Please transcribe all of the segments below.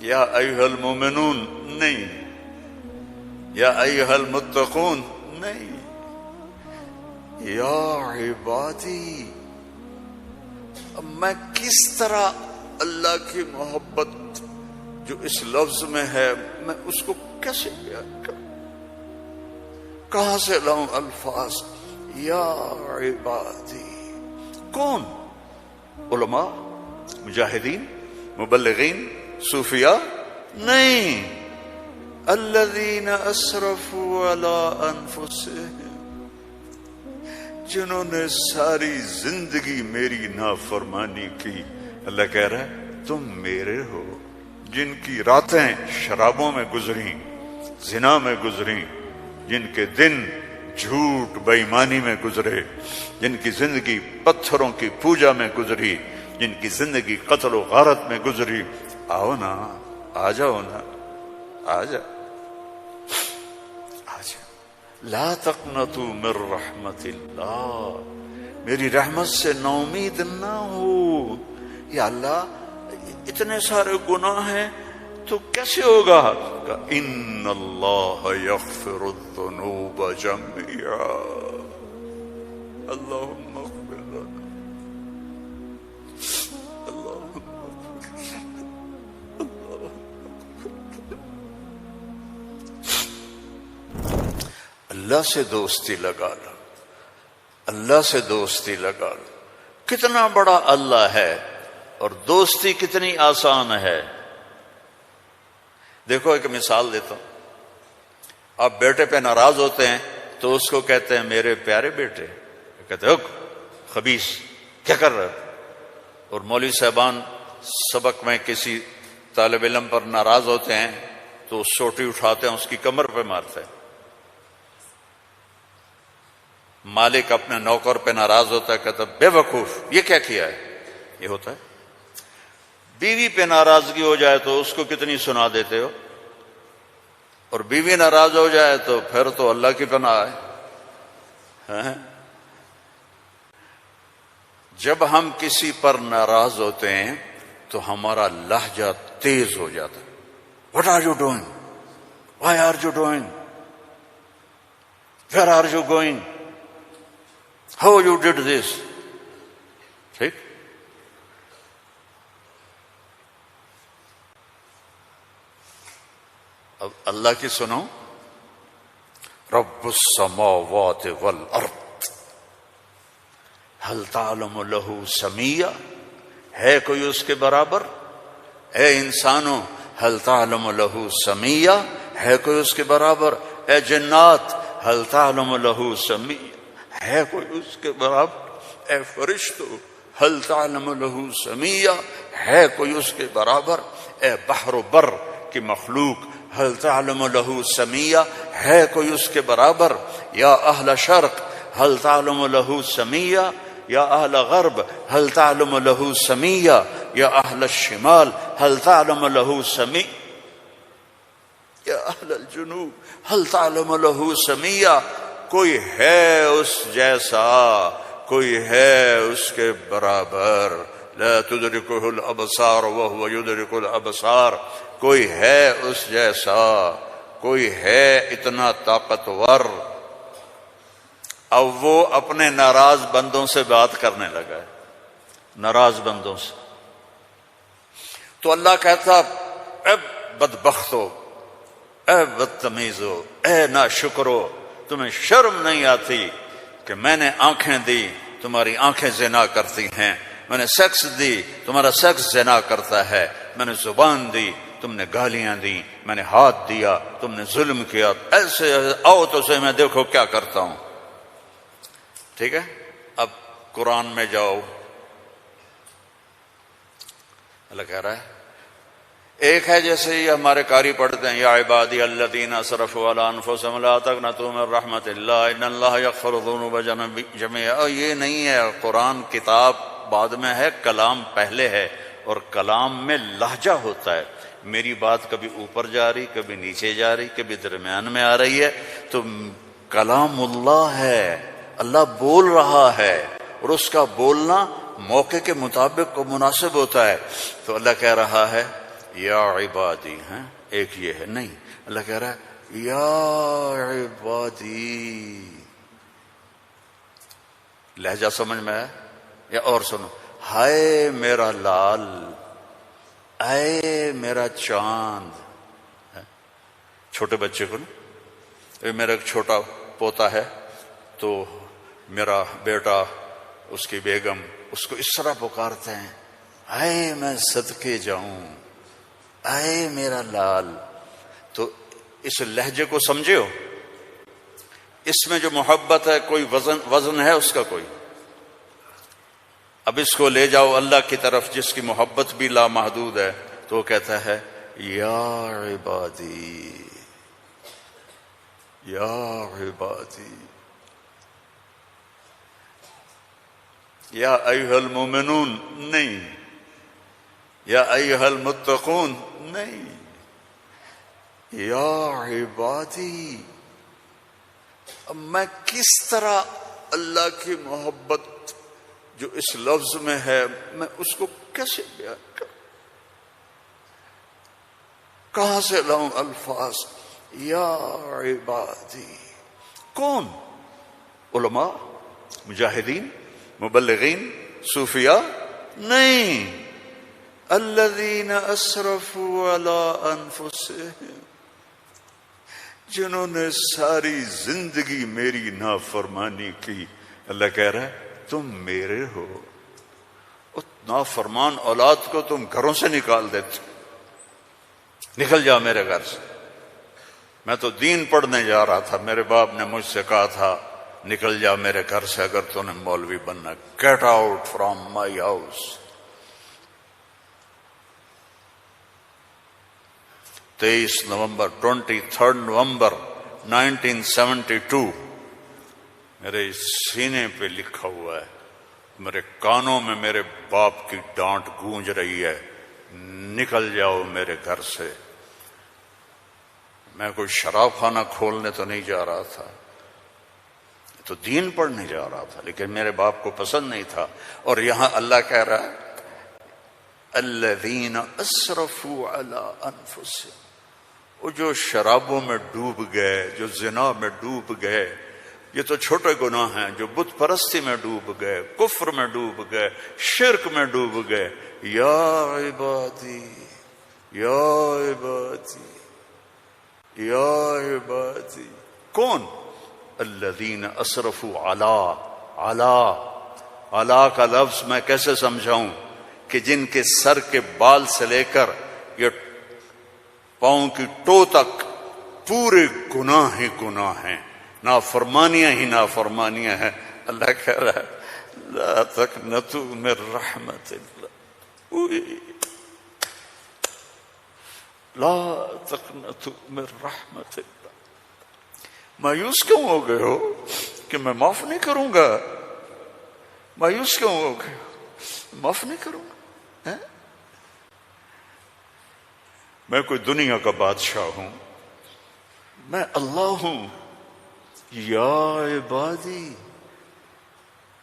یا ایھا المومنون نہیں، یا ایھا المتقون نہیں، یا عبادی. اب میں کس طرح اللہ کی محبت جو اس لفظ میں ہے میں اس کو کیسے بیان کروں؟ کہاں سے لاؤں الفاظ؟ یا عبادی. کون؟ علماء، مجاہدین، مبلغین، صوفیاء؟ نہیں. الذین اسرفوا علی انفسہم، جنہوں نے ساری زندگی میری نافرمانی کی. اللہ کہہ رہا ہے تم میرے ہو. جن کی راتیں شرابوں میں گزری، زنا میں گزری، جن کے دن جھوٹ بے ایمانی میں گزرے، جن کی زندگی پتھروں کی پوجا میں گزری، جن کی زندگی قتل و غارت میں گزری، آؤ نا، آ جاؤ نا، آ جا، آ جا. لا تقنطوا من رحمت اللہ، میری رحمت سے نا امید نہ ہو. یا اللہ اتنے سارے گناہ ہیں تو کیسے ہوگا؟ ان اللہ یغفر الذنوب جميعا. اللہم اغفر لنا، اللہم اللہ سے دوستی لگا لو، اللہ سے دوستی لگا لو. کتنا بڑا اللہ ہے اور دوستی کتنی آسان ہے. دیکھو ایک مثال دیتا ہوں. آپ بیٹے پہ ناراض ہوتے ہیں تو اس کو کہتے ہیں میرے پیارے بیٹے، کہتے ہیں خبیث کیا کر رہے ہو. اور مولوی صاحبان سبق میں کسی طالب علم پر ناراض ہوتے ہیں تو سوٹی اٹھاتے ہیں اس کی کمر پہ مارتے ہیں. مالک اپنے نوکر پہ ناراض ہوتا ہے، کہتا ہے بے وقوف یہ کیا کیا ہے. یہ ہوتا ہے. بیوی پہ ناراضگی ہو جائے تو اس کو کتنی سنا دیتے ہو، اور بیوی ناراض ہو جائے تو پھر تو اللہ کی پناہ ہے. جب ہم کسی پر ناراض ہوتے ہیں تو ہمارا لہجہ تیز ہو جاتا ہے. What are you doing? Why are you doing? Where are you going? How you did this? ٹھیک. اب اللہ کی سنو. رب السماوات والارض هل تعلم له سمیہ، ہے کوئی اس کے برابر؟ اے انسانوں هل تعلم له سمیہ، ہے کوئی اس کے برابر؟ اے جنات هل تعلم له سمیہ، ہے کوئی اس کے برابر؟ اے فرشتوں هل تعلم له سمیہ، ہے کوئی اس کے برابر؟ اے بحر و بر کی مخلوق هل تعلم له سمیہ، ہے کوئی اس کے برابر؟ یا اہل شرق هل تعلم له سمیہ، یا اہل غرب هل تعلم له سمیہ، یا اہل الشمال هل تعلم له سمیہ، یا اہل الجنوب هل تعلم له سمیہ. کوئی ہے اس جیسا، کوئی ہے اس کے برابر. لا تدرکہ الابصار وہو یدرک الابصار. کوئی ہے اس جیسا، کوئی ہے اتنا طاقتور. اب وہ اپنے ناراض بندوں سے بات کرنے لگا ہے، ناراض بندوں سے. تو اللہ کہتا اے بدبختو، اے بدتمیزو، اے ناشکرو، تمہیں شرم نہیں آتی کہ میں نے آنکھیں دی، تمہاری آنکھیں زنا کرتی ہیں. میں نے سیکس دی، تمہارا سیکس زنا کرتا ہے. میں نے زبان دی، تم نے گالیاں دی. میں نے ہاتھ دیا، تم نے ظلم کیا. ایسے آؤ تو سے میں دیکھو کیا کرتا ہوں. ٹھیک ہے. اب قرآن میں جاؤ. اللہ کہہ رہا ہے ایک ہے جیسے یہ ہمارے قاری پڑھتے ہیں یا عبادی الذین اسرفوا علی انفسہم لا تقنطوا من رحمت اللہ ان اللہ یغفر الذنوب جميعا. یہ نہیں ہے. قرآن کتاب بعد میں ہے، کلام پہلے ہے، اور کلام میں لہجہ ہوتا ہے. میری بات کبھی اوپر جا رہی، کبھی نیچے جا رہی، کبھی درمیان میں آ رہی ہے. تو کلام اللہ ہے، اللہ بول رہا ہے، اور اس کا بولنا موقع کے مطابق کو مناسب ہوتا ہے. تو اللہ کہہ رہا ہے یا عبادی ہیں، ایک یہ ہے نہیں، اللہ کہہ رہا ہے یا عبادی. لہجہ سمجھ میں ہے یا اور سنو؟ ہائے میرا لال، اے میرا چاند. چھوٹے بچے کو نا، میرا ایک چھوٹا پوتا ہے تو میرا بیٹا، اس کی بیگم اس کو اس طرح پکارتے ہیں، اے میں صدقے جاؤں، اے میرا لال. تو اس لہجے کو سمجھے ہو؟ اس میں جو محبت ہے کوئی وزن ہے اس کا کوئی؟ اب اس کو لے جاؤ اللہ کی طرف جس کی محبت بھی لامحدود ہے، تو وہ کہتا ہے یا عبادی، یا عبادی، یا ایھا المؤمنون نہیں، یا ایھا المتقون نہیں، یا عبادی. اب میں کس طرح اللہ کی محبت جو اس لفظ میں ہے میں اس کو کیسے بیان کروں؟ کہاں سے لاؤں الفاظ؟ یا عبادی. کون؟ علماء، مجاہدین، مبلغین، صوفیاء؟ نہیں. الذین اسرفوا علی انفسہم، جنہوں نے ساری زندگی میری نافرمانی کی. اللہ کہہ رہا ہے تم میرے ہو. نافرمان اولاد کو تم گھروں سے نکال دیتے، نکل جا میرے گھر سے. میں تو دین پڑھنے جا رہا تھا، میرے باپ نے مجھ سے کہا تھا نکل جا میرے گھر سے اگر تو نے مولوی بننا. Get out from my house. 23 نومبر 1972 میرے سینے پہ لکھا ہوا ہے، میرے کانوں میں میرے باپ کی ڈانٹ گونج رہی ہے، نکل جاؤ میرے گھر سے. میں کوئی شراب خانہ کھولنے تو نہیں جا رہا تھا، تو دین پڑھنے جا رہا تھا، لیکن میرے باپ کو پسند نہیں تھا. اور یہاں اللہ کہہ رہا ہے الذین اسرفوا علی انفسہم، وہ جو شرابوں میں ڈوب گئے، جو زنا میں ڈوب گئے، یہ تو چھوٹے گناہ ہیں، جو بت پرستی میں ڈوب گئے، کفر میں ڈوب گئے، شرک میں ڈوب گئے. یا عبادی، یا عبادی، یا عبادی. کون؟ الذین اسرفوا علی کا لفظ میں کیسے سمجھاؤں کہ جن کے سر کے بال سے لے کر یہ پاؤں کی ٹو تک پورے گناہ ہی گناہ ہیں، نافرمانیاں ہی نافرمانیاں ہیں. اللہ کہہ رہا ہے لا تقنطوا من رحمت اللہ، لا تقنطوا من رحمت اللہ. مایوس کیوں ہو گئے ہو کہ میں معاف نہیں کروں گا؟ مایوس کیوں ہو گئے ہو؟ معاف نہیں کروں گا. میں کوئی دنیا کا بادشاہ ہوں؟ میں اللہ ہوں. یا عبادی،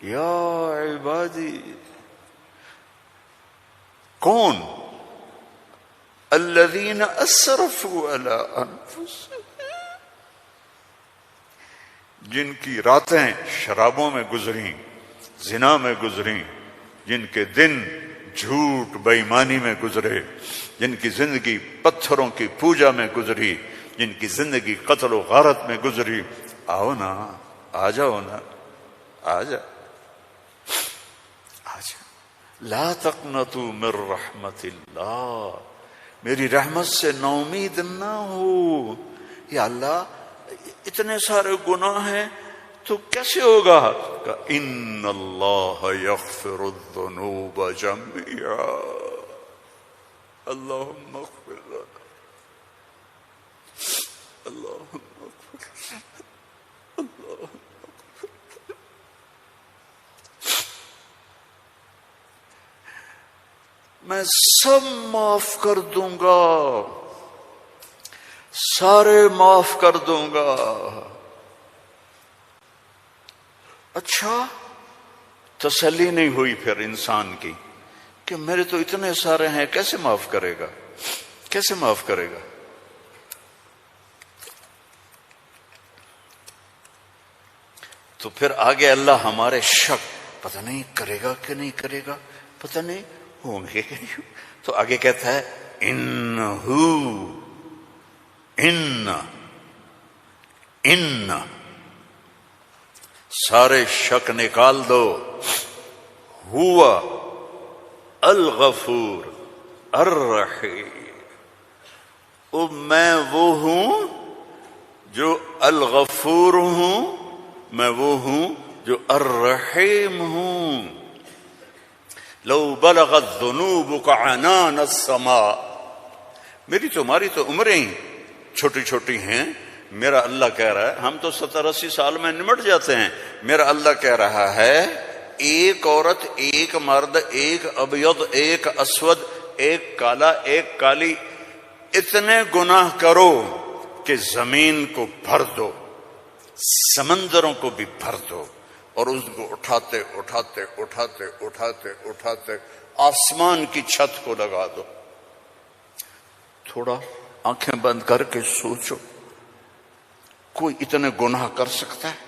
یا عبادی. کون؟ الذین اسرفوا علی انفسہم، جن کی راتیں شرابوں میں گزری، زنا میں گزری، جن کے دن جھوٹ بے ایمانی میں گزرے، جن کی زندگی پتھروں کی پوجا میں گزری، جن کی زندگی قتل و غارت میں گزری. آؤ نا، آ جاؤ نا، آ جا، آ جا. لا تقنطوا من رحمت اللہ، میری رحمت سے نا امید نہ ہو. یا اللہ اتنے سارے گناہ ہیں تو کیسے ہوگا؟ کہ ان اللہ یغفر الذنوب جميعا. اللہم اغفر لنا، اللہم اغفر لنا، اللہم اغفر لنا. میں سب معاف کر دوں گا، سارے معاف کر دوں گا. اچھا، تسلی نہیں ہوئی پھر انسان کی کہ میرے تو اتنے سارے ہیں، کیسے معاف کرے گا؟ کیسے معاف کرے گا؟ تو پھر آگے اللہ ہمارے شک، پتہ نہیں کرے گا کہ نہیں کرے گا، پتہ نہیں ہوں گے کہ نہیں، تو آگے کہتا ہے ان سارے شک نکال دو، ہوا الغفور الرحیم، میں وہ ہوں جو الغفور ہوں، میں وہ ہوں جو الرحیم ہوں۔ لو بلغت ذنوبک عنان السماء، میری تمہاری تو عمریں چھوٹی چھوٹی ہیں، میرا اللہ کہہ رہا ہے، ہم تو 70-80 سال میں نمٹ جاتے ہیں، میرا اللہ کہہ رہا ہے ایک عورت، ایک مرد، ایک ابیض، ایک اسود، ایک کالا، ایک کالی، اتنے گناہ کرو کہ زمین کو بھر دو، سمندروں کو بھی بھر دو، اور اس کو اٹھاتے اٹھاتے اٹھاتے اٹھاتے اٹھاتے آسمان کی چھت کو لگا دو۔ تھوڑا آنکھیں بند کر کے سوچو، کوئی اتنے گناہ کر سکتا ہے؟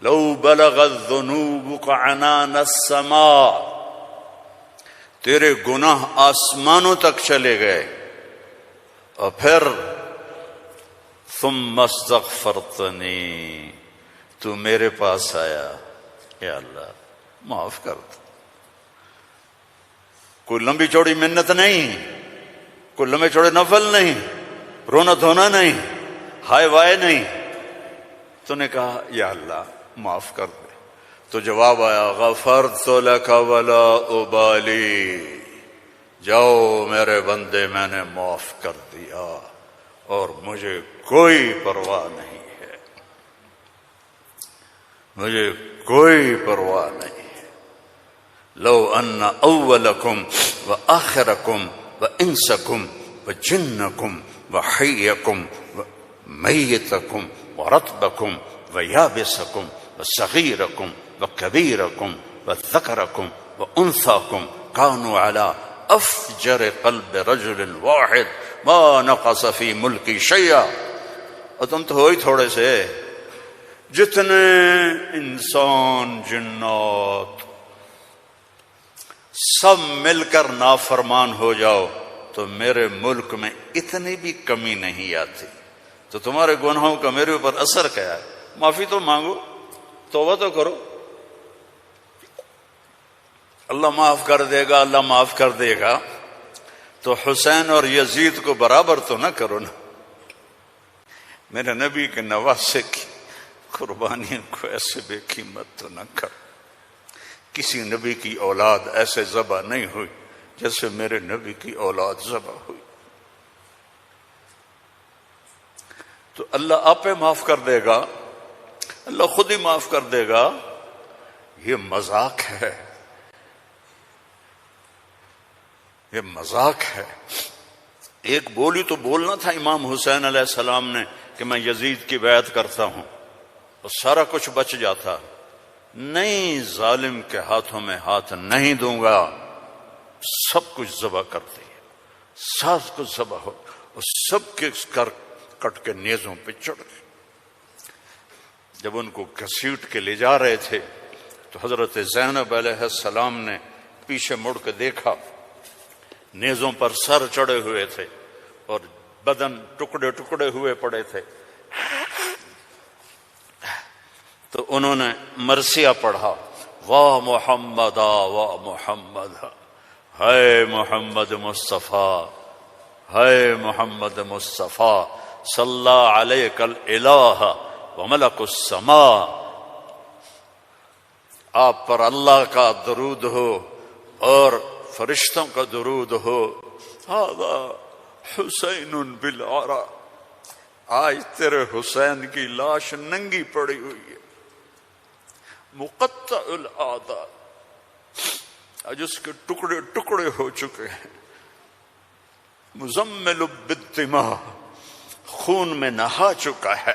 لو بلغت ذنوبک عنان السماء، تیرے گناہ آسمانوں تک چلے گئے، اور پھر ثم استغفرتنی، تو میرے پاس آیا، یا اللہ معاف کر دو۔ کوئی لمبی چوڑی منت نہیں، کوئی لمبے چوڑے نفل نہیں، رونا دھونا نہیں، ہائے وائے نہیں، تو نے کہا یا اللہ معاف کر دے، تو جواب آیا غفرت لک ولا ابالی، جاؤ میرے بندے میں نے معاف کر دیا اور مجھے کوئی پرواہ نہیں ہے، مجھے کوئی پرواہ نہیں ہے۔ لو ان اولکم وآخرکم وانسکم وجنکم وحیکم ومیتکم ورطبکم ویابسکم وصغیرکم وکبیرکم وذکرکم وانثاکم کانوا علی افجر قلب رجل واحد ما نقص فی ملکی شیئا، اور تم تو ہو ہی تھوڑے سے، جتنے انسان جنات سب مل کر نافرمان ہو جاؤ تو میرے ملک میں اتنی بھی کمی نہیں آتی، تو تمہارے گناہوں کا میرے اوپر اثر کیا ہے؟ معافی تو مانگو، توبہ تو کرو، اللہ معاف کر دے گا، اللہ معاف کر دے گا۔ تو حسین اور یزید کو برابر تو نہ کرو نا، میرے نبی کے نواسے کی قربانی کو ایسے بے قیمت تو نہ کرو۔ کسی نبی کی اولاد ایسے ذبح نہیں ہوئی جیسے میرے نبی کی اولاد ذبح ہوئی، تو اللہ آپ پہ معاف کر دے گا، اللہ خود ہی معاف کر دے گا۔ یہ مذاق ہے، یہ مذاق ہے۔ ایک بولی تو بولنا تھا امام حسین علیہ السلام نے کہ میں یزید کی بیعت کرتا ہوں اور سارا کچھ بچ جاتا، نہیں، ظالم کے ہاتھوں میں ہاتھ نہیں دوں گا، سب کچھ ذبح کر دیا، سب کچھ ذبح ہو، اور سب کے کٹ کے نیزوں پہ چڑھ گئے۔ جب ان کو گھسیٹ کے لے جا رہے تھے تو حضرت زینب علیہ السلام نے پیچھے مڑ کے دیکھا، نیزوں پر سر چڑھے ہوئے تھے اور بدن ٹکڑے ٹکڑے ہوئے پڑے تھے، تو انہوں نے مرثیہ پڑھا، واہ محمد واہ محمد، ہے محمد مصطفیٰ، ہے محمد مصطفیٰ، صلی علیک الالہ وملک السماء، آپ پر اللہ کا درود ہو اور فرشتوں کا درود ہو، ھذا حسین بالعرا، آج تیرے حسین کی لاش ننگی پڑی ہوئی ہے، مقطع الاعضاء، آج اس کے ٹکڑے ٹکڑے ہو چکے ہیں، مزمل بالدماء، خون میں نہا چکا ہے،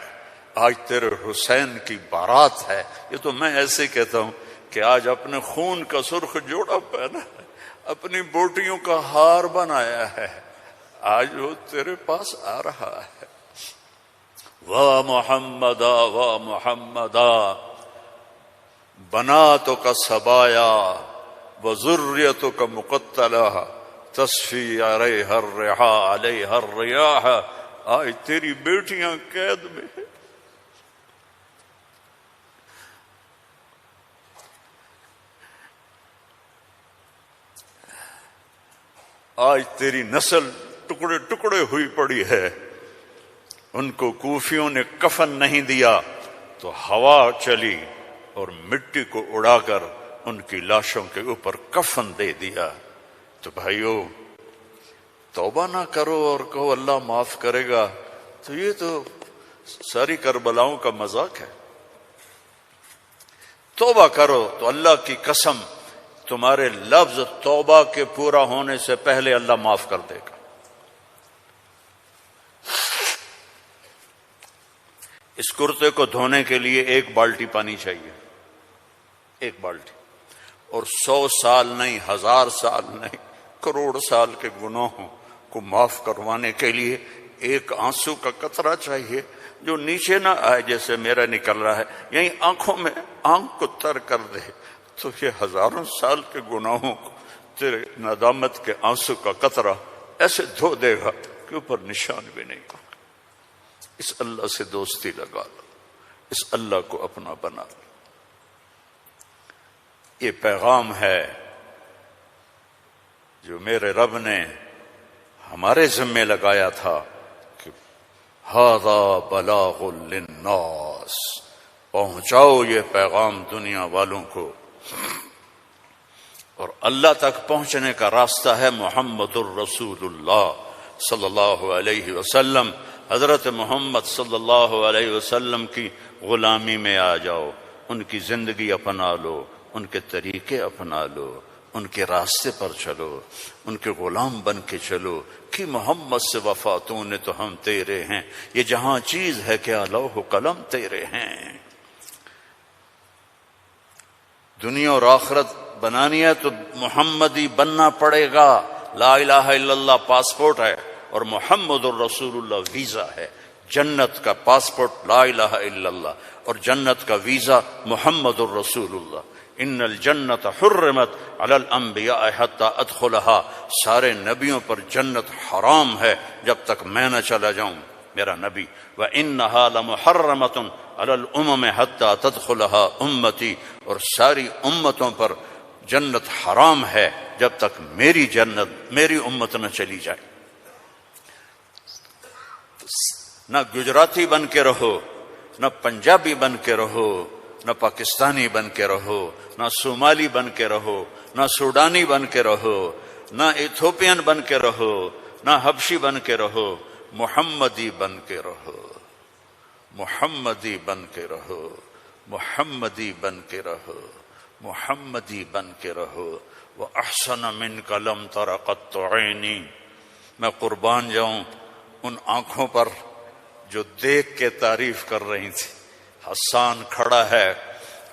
آج تیرے حسین کی بارات ہے۔ یہ تو میں ایسے کہتا ہوں کہ آج اپنے خون کا سرخ جوڑا پہنا ہے، اپنی بوٹیوں کا ہار بنایا ہے، آج وہ تیرے پاس آ رہا ہے۔ واہ محمدا واہ محمدا، بناتک سبایا وذریتک مقتلہ تصفی علیہا الرحا علیہا الریاح، آج تیری بیٹیاں قید میں ہیں، آج تیری نسل ٹکڑے ٹکڑے ہوئی پڑی ہے۔ ان کو کوفیوں نے کفن نہیں دیا تو ہوا چلی اور مٹی کو اڑا کر ان کی لاشوں کے اوپر کفن دے دیا۔ تو بھائیو، توبہ نہ کرو اور کہو اللہ معاف کرے گا، تو یہ تو ساری کربلاؤں کا مذاق ہے۔ توبہ کرو تو اللہ کی قسم تمہارے لفظ توبہ کے پورا ہونے سے پہلے اللہ معاف کر دے گا۔ اس کرتے کو دھونے کے لیے 1 بالٹی پانی چاہیے، 1 بالٹی، اور 100 سال نہیں، 1000 سال نہیں، کروڑ سال کے گناہوں کو معاف کروانے کے لیے 1 آنسو کا قطرہ چاہیے جو نیچے نہ آئے، جیسے میرا نکل رہا ہے، یہیں آنکھوں میں آنکھ کو تر کر دے، تو یہ ہزاروں سال کے گناہوں کو تیرے ندامت کے آنسو کا قطرہ ایسے دھو دے گا کہ اوپر نشان بھی نہیں ہوگا۔ اس اللہ سے دوستی لگا لو، اس اللہ کو اپنا بنا لو۔ یہ پیغام ہے جو میرے رب نے ہمارے ذمے لگایا تھا کہ ھذا بلاغ للناس، پہنچاؤ یہ پیغام دنیا والوں کو۔ اور اللہ تک پہنچنے کا راستہ ہے محمد الرسول اللہ صلی اللہ علیہ وسلم۔ حضرت محمد صلی اللہ علیہ وسلم کی غلامی میں آ جاؤ، ان کی زندگی اپنا لو، ان کے طریقے اپنا لو، ان کے راستے پر چلو، ان کے غلام بن کے چلو کہ محمد سے وفاتوں نے تو ہم تیرے ہیں، یہ جہاں چیز ہے کیا لوح و قلم تیرے ہیں۔ دنیا اور آخرت بنانی ہے تو محمدی بننا پڑے گا۔ لا الہ الا اللہ پاسپورٹ ہے اور محمد الرسول اللہ ویزا ہے۔ جنت کا پاسپورٹ لا الہ الا اللہ اور جنت کا ویزا محمد الرسول اللہ۔ ان الجنت حرمت علی الانبیاء حتی ادخلها، سارے نبیوں پر جنت حرام ہے جب تک میں نہ چلا جاؤں، میرا نبی۔ وَإِنَّهَا لَمُحَرَّمَةٌ عَلَى الْأُمَمِ حَتَّى تَدْخُلَهَا أُمَّتِي، اور ساری امتوں پر جنت حرام ہے جب تک میری جنت، میری امت نہ چلی جائے۔ نہ گجراتی بن کے رہو، نہ پنجابی بن کے رہو، نہ پاکستانی بن کے رہو، نہ صومالی بن کے رہو، نہ سوڈانی بن کے رہو، نہ ایتھوپین بن کے رہو، نہ حبشی بن کے رہو، محمدی بن کے رہو، محمدی بن کے رہو، محمدی بن کے رہو، محمدی بن کے رہو۔ وَأَحْسَنَ مِنْكَ لَمْ تَرَ قَطُّ عَيْنِي، میں قربان جاؤں ان آنکھوں پر جو دیکھ کے تعریف کر رہی تھی۔ حسان کھڑا ہے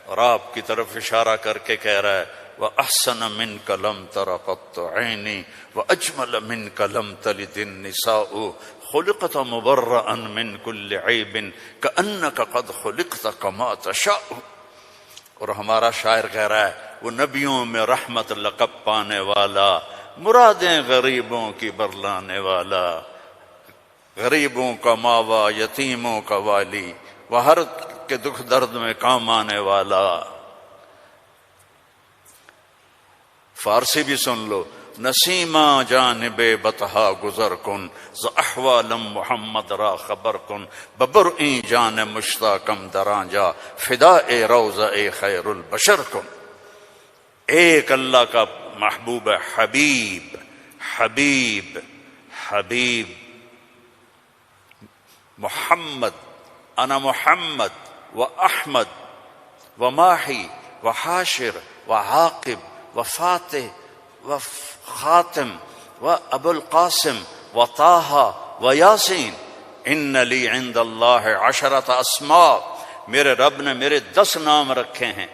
اور آپ کی طرف اشارہ کر کے کہہ رہا ہے وَأَحْسَنَ مِنْكَ لَمْ تَرَ قَطُّ عَيْنِي وَأَجْمَلَ مِنْكَ لَمْ تَلِدِ النِّسَاءُ خُلِقْتَ مُبَرَّأً مِنْ كُلِّ عَيْبٍ كَأَنَّكَ قَدْ خُلِقْتَ كَمَا تَشَاءُ۔ اور ہمارا شاعر کہہ رہا ہے وہ نبیوں میں رحمت لقب پانے والا، مرادیں غریبوں کی برلانے والا، غریبوں کا ماوا، یتیموں کا والی، وہ ہر کے دکھ درد میں کام آنے والا۔ فارسی بھی سن لو، نسیمہ جانب بطحا گزر کن، ز احوالم محمد را خبر کن، ببرئیں جان مشتاقم درانجا، فدائے روضہ خیر البشر کن۔ ایک اللہ کا محبوب حبیب، حبیب، حبیب محمد، انا محمد و احمد و ماہی و حاشر و عاقب و فاتح و خاتم و ابو القاسم و طٰہٰ و یاسین، ان لی عند اللہ 10 اسماء، میرے رب نے میرے 10 نام رکھے ہیں۔